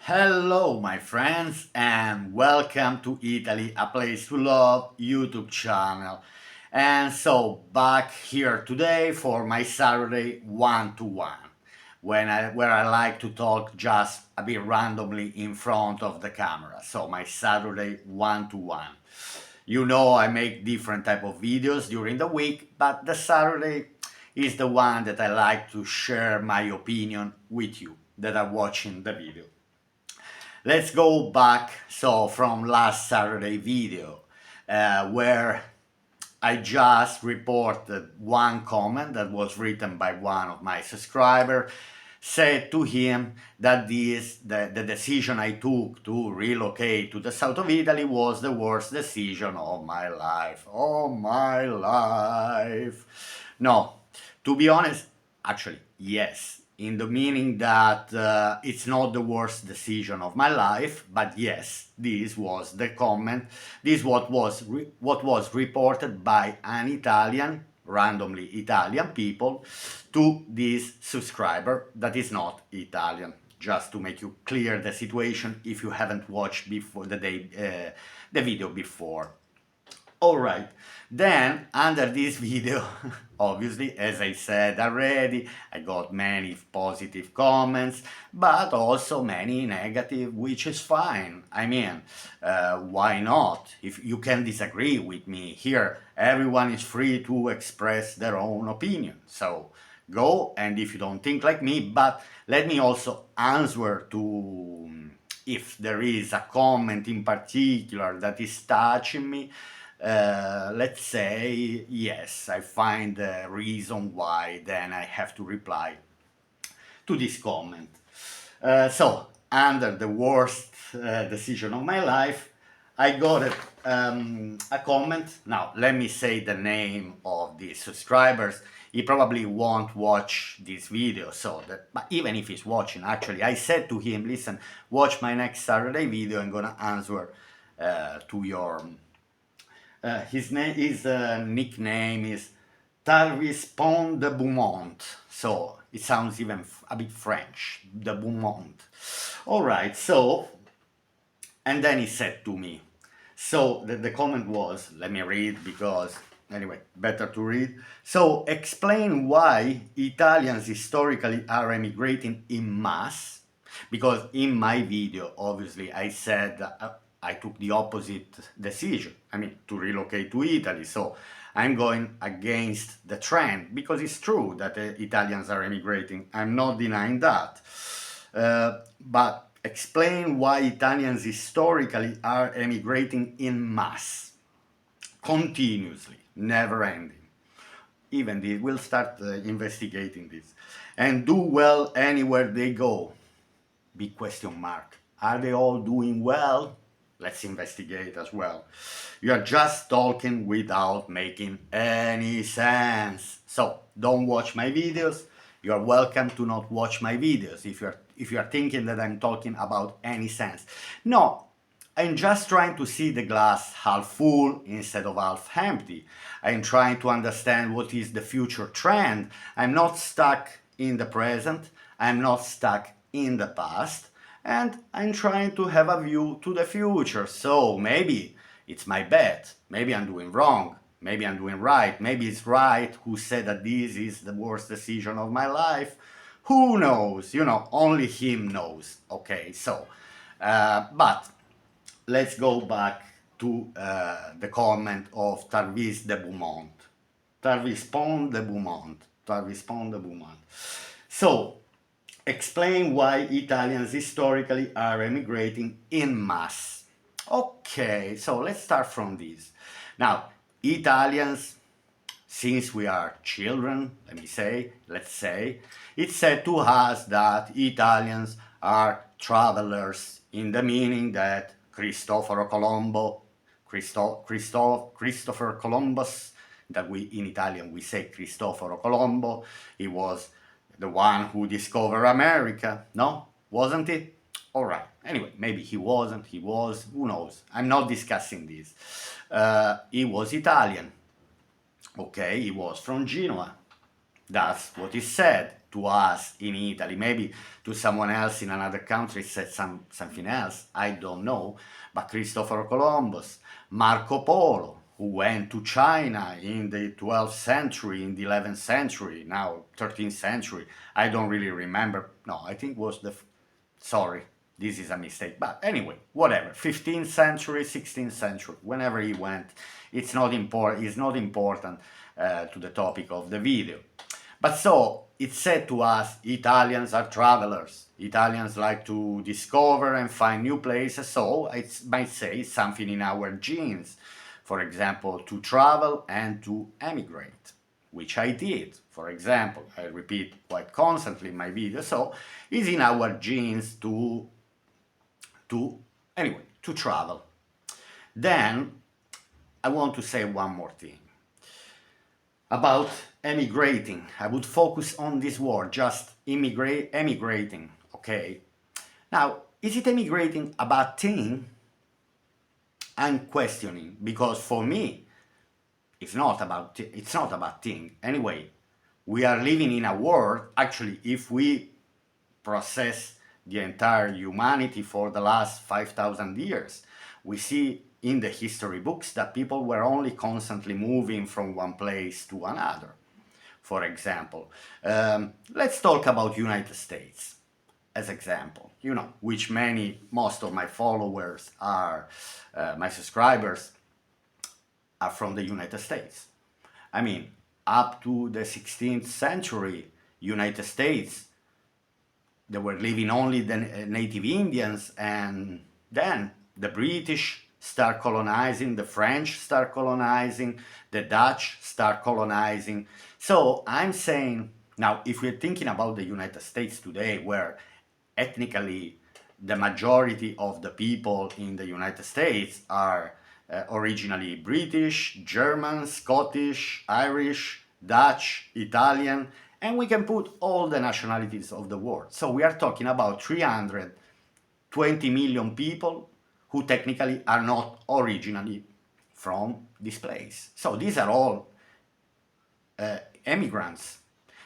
Hello, my friends, and welcome to Italy, a place to love YouTube channel. And so, back here today for my Saturday one-to-one, where I like to talk just a bit randomly in front of the camera. So, my Saturday one-to-one. You know, I make different type of videos during the week, but the Saturday is the one that I like to share my opinion with you that are watching the video. Let's go back, so from last Saturday video, where I just reported one comment that was written by one of my subscribers, said to him that the decision I took to relocate to the south of Italy was the worst decision of my life. Oh, my life. No, to be honest, actually, yes, in the meaning that it's not the worst decision of my life, but yes, this was the comment. This what was reported by an Italian, randomly Italian people, to this subscriber that is not Italian. Just to make you clear the situation if you haven't watched before the video before. Alright, then under this video, obviously, as I said already, I got many positive comments, but also many negative, which is fine. I mean, why not? If you can disagree with me here, everyone is free to express their own opinion. So go, and if you don't think like me, but let me also answer to if there is a comment in particular that is touching me. Let's say yes, I find a reason why, then I have to reply to this comment. So, under the worst decision of my life, I got a comment. Now, let me say the name of the subscribers. He probably won't watch this video, but even if he's watching, actually, I said to him, listen, watch my next Saturday video, I'm gonna answer to your... his nickname is Tarvispon de Beaumont, so it sounds even a bit French, de Beaumont. Alright, so, and then he said to me, so the comment was, let me read because, anyway, better to read. So, explain why Italians historically are emigrating in mass, because in my video, obviously, I said I took the opposite decision, I mean, to relocate to Italy, so I'm going against the trend, because it's true that Italians are emigrating, I'm not denying that. But explain why Italians historically are emigrating in mass, continuously, never ending. Even they will start investigating this. And do well anywhere they go. Big question mark. Are they all doing well? Let's investigate as well. You are just talking without making any sense. So don't watch my videos. You are welcome to not watch my videos if you are thinking that I'm talking about any sense. No, I'm just trying to see the glass half full instead of half empty. I'm trying to understand what is the future trend. I'm not stuck in the present. I'm not stuck in the past. And I'm trying to have a view to the future. So maybe it's my bet. Maybe I'm doing wrong. Maybe I'm doing right. Maybe it's right who said that this is the worst decision of my life. Who knows? You know, only him knows. Okay, so, but let's go back to the comment of Tarvis de Beaumont. Tarvispon de Beaumont. Tarvispon de Beaumont. So, explain why Italians historically are emigrating in mass. Okay, so let's start from this. Now, Italians, since we are children, let's say, it's said to us that Italians are travelers, in the meaning that Christopher Columbus, that we in Italian we say Cristoforo Colombo, he was the one who discovered America, no? Wasn't it? Alright, anyway, maybe he wasn't, he was, who knows? I'm not discussing this. He was Italian. Okay, he was from Genoa. That's what is said to us in Italy. Maybe to someone else in another country said something else, I don't know. But Christopher Columbus, Marco Polo, who went to China in the 12th century, in the 11th century, now 13th century, I don't really remember. No, I think was sorry, this is a mistake. But anyway, whatever, 15th century, 16th century, whenever he went, it's not important to the topic of the video. But so, it's said to us, Italians are travelers. Italians like to discover and find new places, so it might say something in our genes. For example, to travel and to emigrate, which I did. For example, I repeat quite constantly in my videos, so it's in our genes to travel. Then, I want to say one more thing about emigrating. I would focus on this word, just emigrating, okay? Now, is it emigrating a bad thing? I'm questioning, because for me, it's not a bad thing. Anyway, we are living in a world, actually, if we process the entire humanity for the last 5,000 years, we see in the history books that people were only constantly moving from one place to another. For example, let's talk about United States as example, which most of my followers are, my subscribers are from the United States. I mean, up to the 16th century, United States, they were living only the native Indians, and then the British start colonizing, the French start colonizing, the Dutch start colonizing. So I'm saying, now if we're thinking about the United States today, where ethnically the majority of the people in the United States are originally British, German, Scottish, Irish, Dutch, Italian, and we can put all the nationalities of the world. So we are talking about 320 million people who technically are not originally from this place. So these are all immigrants.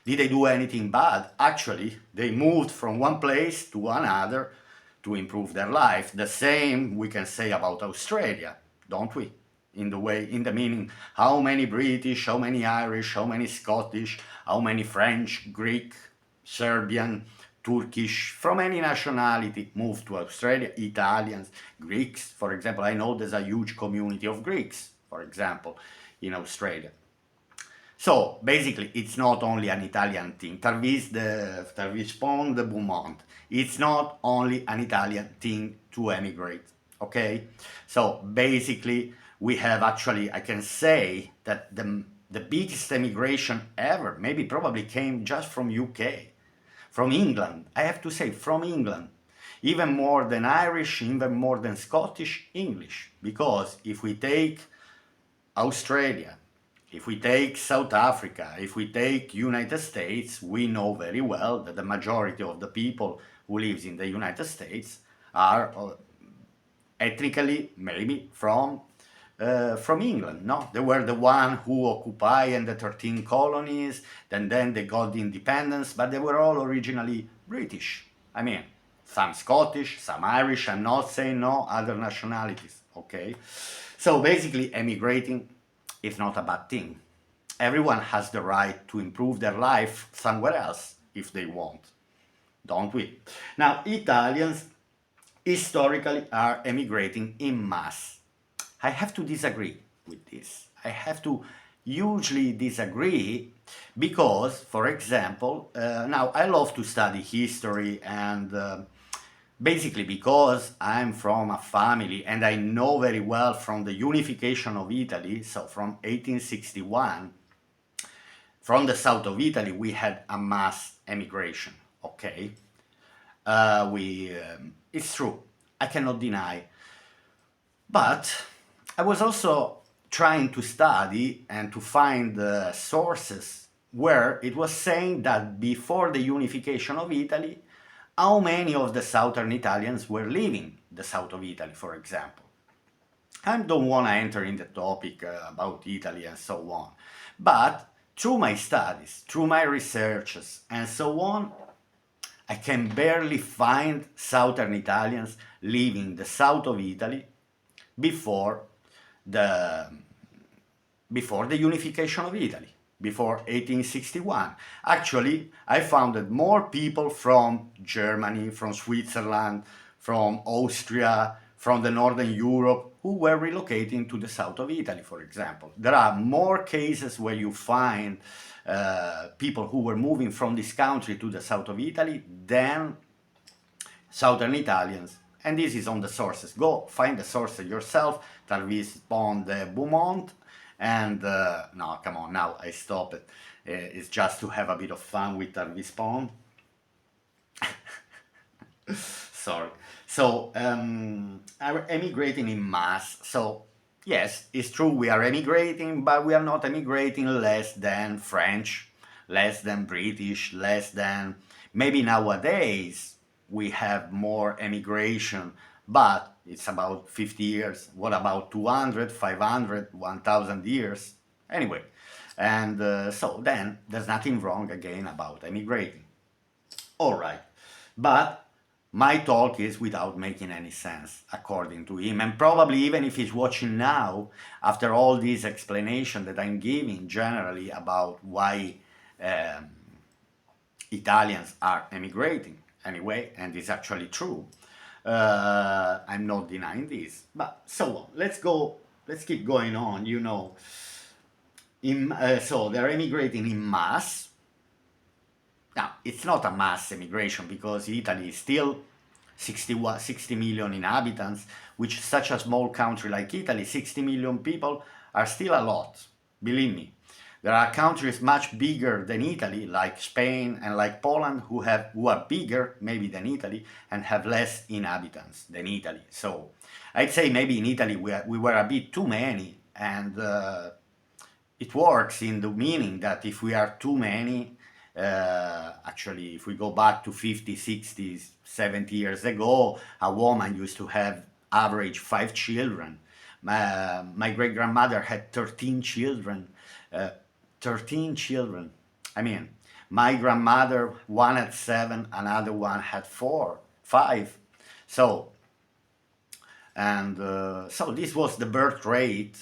Did they do anything bad? Actually, they moved from one place to another to improve their life. The same we can say about Australia, don't we? In the meaning, how many British, how many Irish, how many Scottish, how many French, Greek, Serbian, Turkish, from any nationality moved to Australia, Italians, Greeks, for example. I know there's a huge community of Greeks, for example, in Australia. So basically, it's not only an Italian thing. Tarvis Pont de Beaumont. It's not only an Italian thing to emigrate, okay? So basically, we have actually, I can say that the biggest emigration ever, maybe probably came just from UK, from England. I have to say, from England. Even more than Irish, even more than Scottish, English. Because if we take Australia, if we take South Africa, if we take United States, we know very well that the majority of the people who lives in the United States are ethnically maybe from England, no? They were the one who occupied the 13 colonies, and then they got the independence, but they were all originally British. I mean, some Scottish, some Irish, I'm not saying no other nationalities, okay? So basically, emigrating is not a bad thing. Everyone has the right to improve their life somewhere else if they want, don't we? Now, Italians historically are emigrating in mass. I have to disagree with this. I have to hugely disagree because, for example, now I love to study history, and basically because I'm from a family and I know very well from the unification of Italy, so from 1861, from the south of Italy we had a mass emigration, okay? It's true, I cannot deny. But I was also trying to study and to find sources where it was saying that before the unification of Italy, how many of the southern Italians were leaving the south of Italy, for example. I don't want to enter in the topic about Italy and so on, but through my studies, through my researches, and so on, I can barely find southern Italians living the south of Italy before the before the unification of Italy, before 1861. Actually, I found that more people from Germany, from Switzerland, from Austria, from the Northern Europe who were relocating to the south of Italy, for example. There are more cases where you find people who were moving from this country to the south of Italy than southern Italians. And this is on the sources. Go find the sources yourself. Tarvis Pond Beaumont. And no, come on, now I stop it. It's just to have a bit of fun with Tarvis Pond. Sorry. So, are emigrating in mass. So, yes, it's true we are emigrating, but we are not emigrating less than French, less than British, less than maybe nowadays we have more emigration, but it's about 50 years. What about 200, 500, 1000 years? Anyway, and so then there's nothing wrong again about emigrating. All right, but my talk is without making any sense, according to him, and probably even if he's watching now, after all this explanation that I'm giving generally about why um, Italians are emigrating anyway, and it's actually true. I'm not denying this, but so on. Let's keep going on. So they're emigrating in mass. Now, it's not a mass emigration because Italy is still 60 million inhabitants, which such a small country like Italy, 60 million people are still a lot, believe me. There are countries much bigger than Italy, like Spain and like Poland, who are bigger maybe than Italy and have less inhabitants than Italy. So I'd say maybe in Italy we were a bit too many, and it works in the meaning that if we are too many, actually, if we go back to 50, 60, 70 years ago, a woman used to have average 5 children. My great grandmother had 13 children. 13 children. I mean, my grandmother, one had 7, another one had 4, 5. So, and so this was the birth rate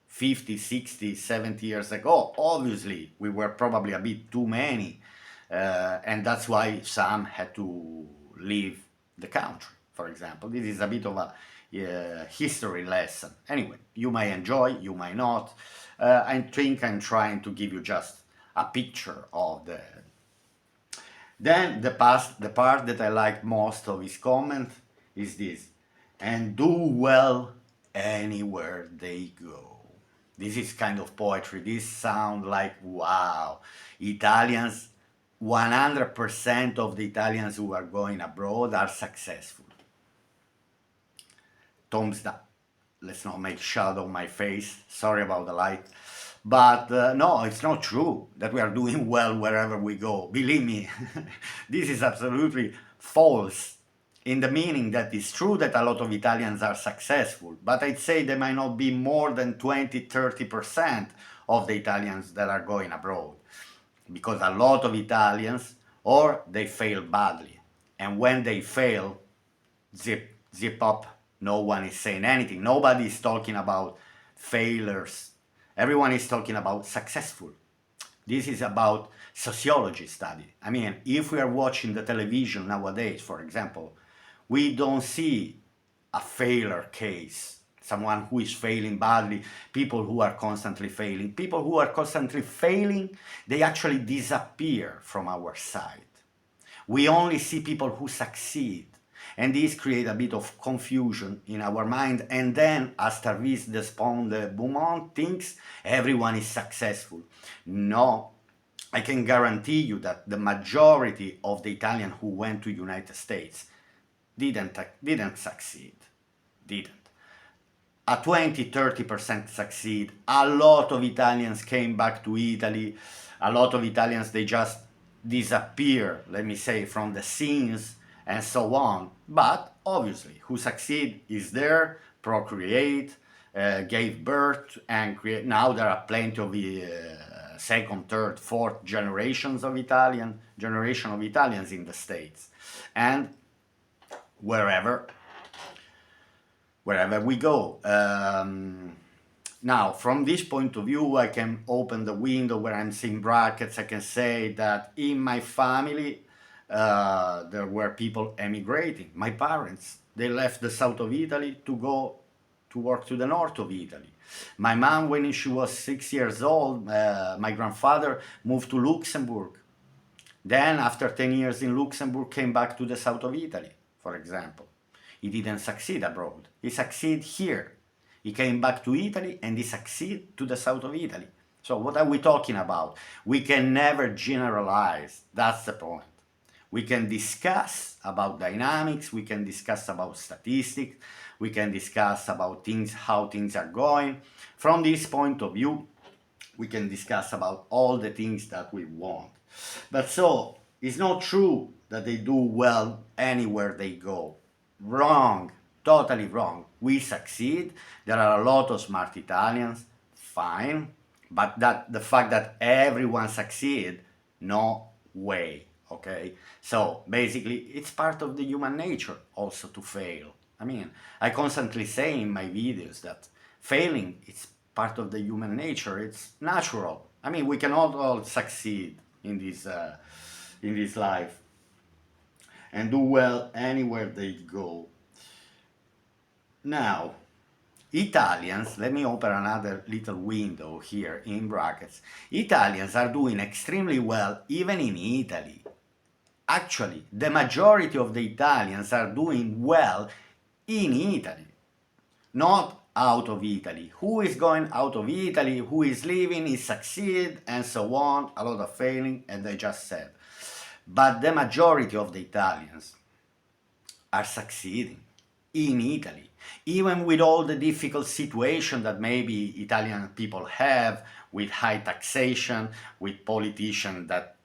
50, 60, 70 years ago. Obviously, we were probably a bit too many, and that's why some had to leave the country, for example. This is a bit of a history lesson. Anyway, you may enjoy, you may not. I think I'm trying to give you just a picture of the. Then the part that I like most of his comment is this, and do well anywhere they go. This is kind of poetry. This sounds like, wow, Italians, 100% of the Italians who are going abroad are successful. Thumbs down. Let's not make shadow on my face. Sorry about the light. But no, it's not true that we are doing well wherever we go. Believe me, this is absolutely false in the meaning that it's true that a lot of Italians are successful, but I'd say there might not be more than 20-30% of the Italians that are going abroad. Because a lot of Italians, or they fail badly. And when they fail, zip up, no one is saying anything. Nobody is talking about failures. Everyone is talking about successful. This is about sociology study. I mean, if we are watching the television nowadays, for example, we don't see a failure case, someone who is failing badly, people who are constantly failing. People who are constantly failing, they actually disappear from our sight. We only see people who succeed. And this creates a bit of confusion in our mind. And then, as Tarvis Despond Beaumont thinks, everyone is successful. No, I can guarantee you that the majority of the Italians who went to United States didn't succeed. Didn't. A 20-30% succeed. A lot of Italians came back to Italy. A lot of Italians, they just disappear, let me say, from the scenes and so on. But obviously, who succeed is there, procreate, gave birth, and create. Now there are plenty of second, third, fourth generations of generation of Italians in the States, and wherever wherever we go. Now, from this point of view, I can open the window where I'm seeing brackets. I can say that in my family, there were people emigrating. My parents, they left the south of Italy to go to work to the north of Italy. My mom, when she was 6 years old, my grandfather moved to Luxembourg. Then, after 10 years in Luxembourg, came back to the south of Italy, for example. He didn't succeed abroad. He succeeded here. He came back to Italy and he succeeded to the south of Italy. So what are we talking about? We can never generalize. That's the point. We can discuss about dynamics, we can discuss about statistics, we can discuss about things, how things are going. From this point of view, we can discuss about all the things that we want. But so, it's not true that they do well anywhere they go. Wrong, totally wrong. We succeed. There are a lot of smart Italians, fine, but that the fact that everyone succeed, no way. Okay, so basically it's part of the human nature also to fail. I mean, I constantly say in my videos that failing is part of the human nature. It's natural. I mean, we cannot all succeed in this life and do well anywhere they go. Now, Italians, let me open another little window here in brackets. Italians are doing extremely well even in Italy. Actually, the majority of the Italians are doing well in Italy, not out of Italy. Who is going out of Italy, who is leaving, is succeed, and so on, a lot of failing, and I just said. But the majority of the Italians are succeeding in Italy, even with all the difficult situation that maybe Italian people have with high taxation, with politicians that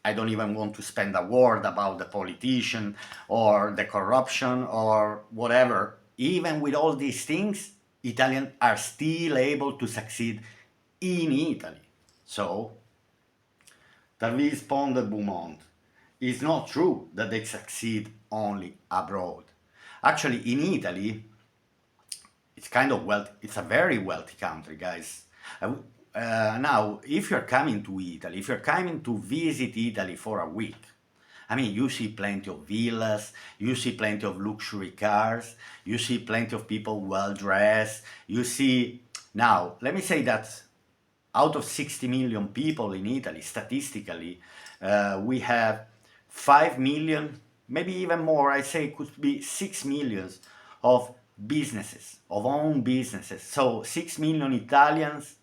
I don't even want to spend a word about the politician or the corruption or whatever. Even with all these things, Italians are still able to succeed in Italy. So, Tarvis Pond de Beaumont, it's not true that they succeed only abroad. Actually, in Italy, it's kind of wealthy. It's a very wealthy country, guys. Now, if you're coming to Italy, if you're coming to visit Italy for a week, I mean, you see plenty of villas, you see plenty of luxury cars, you see plenty of people well dressed, you see... Now, let me say that out of 60 million people in Italy, statistically, we have 5 million, maybe even more, I say it could be 6 millions of businesses, of own businesses. So 6 million Italians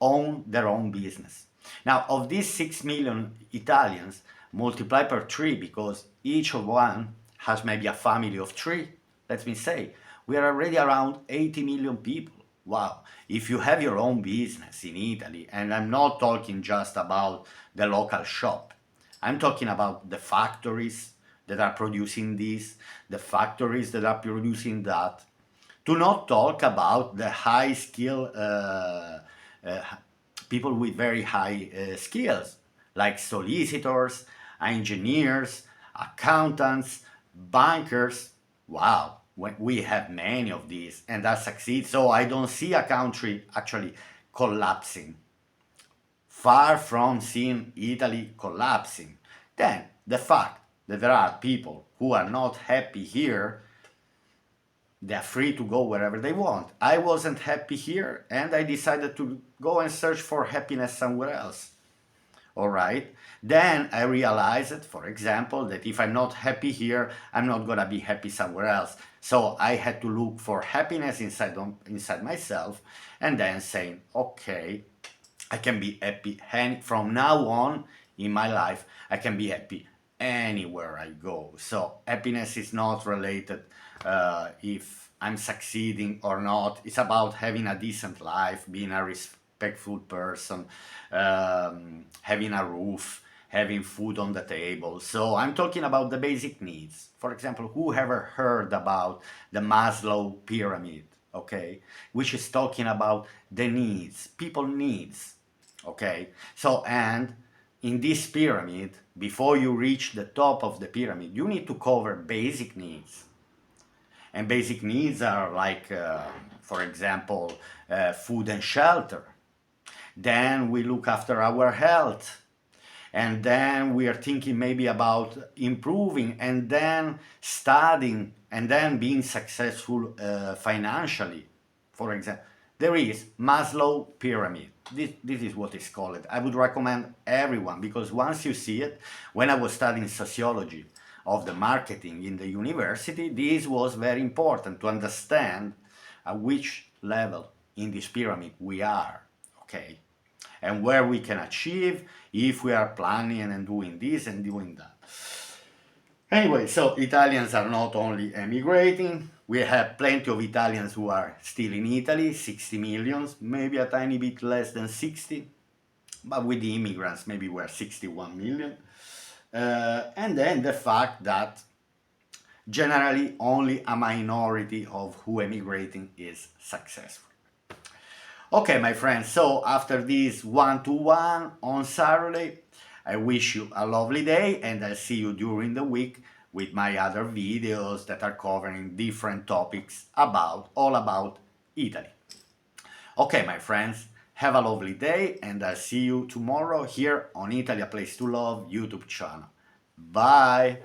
own their own business. Now, of these 6 million Italians, multiply per 3, because each of one has maybe a family of 3, let me say, we are already around 80 million people. Wow, if you have your own business in Italy, and I'm not talking just about the local shop, I'm talking about the factories that are producing this, the factories that are producing that, to not talk about the high skill people with very high skills, like solicitors, engineers, accountants, bankers. Wow, we have many of these, and that succeeds. So I don't see a country actually collapsing. Far from seeing Italy collapsing. Then the fact that there are people who are not happy here, they're free to go wherever they want. I wasn't happy here and I decided to go and search for happiness somewhere else. Alright? Then I realized, for example, that if I'm not happy here, I'm not gonna be happy somewhere else. So I had to look for happiness inside myself, and then saying, okay, I can be happy, and from now on in my life, I can be happy anywhere I go. So happiness is not related if I'm succeeding or not. It's about having a decent life, being a respectful person, having a roof, having food on the table. So I'm talking about the basic needs. For example, who ever heard about the Maslow pyramid, okay? Which is talking about the needs, people needs. Okay, so and in this pyramid, before you reach the top of the pyramid, you need to cover basic needs. And basic needs are like, for example, food and shelter. Then we look after our health. And then we are thinking maybe about improving and then studying and then being successful financially. For example, there is Maslow pyramid. This is what is called. I would recommend everyone, because once you see it, when I was studying sociology of the marketing in the university, this was very important to understand at which level in this pyramid we are. Okay, and where we can achieve if we are planning and doing this and doing that. Anyway, so Italians are not only emigrating, we have plenty of Italians who are still in Italy, 60 millions, maybe a tiny bit less than 60, but with the immigrants, maybe we're 61 million. And then the fact that generally only a minority of who emigrating is successful. Okay, my friends, so after this one-to-one on Saturday, I wish you a lovely day and I'll see you during the week with my other videos that are covering different topics all about Italy. Okay, my friends, have a lovely day and I'll see you tomorrow here on Italy, A Place to Love YouTube channel. Bye!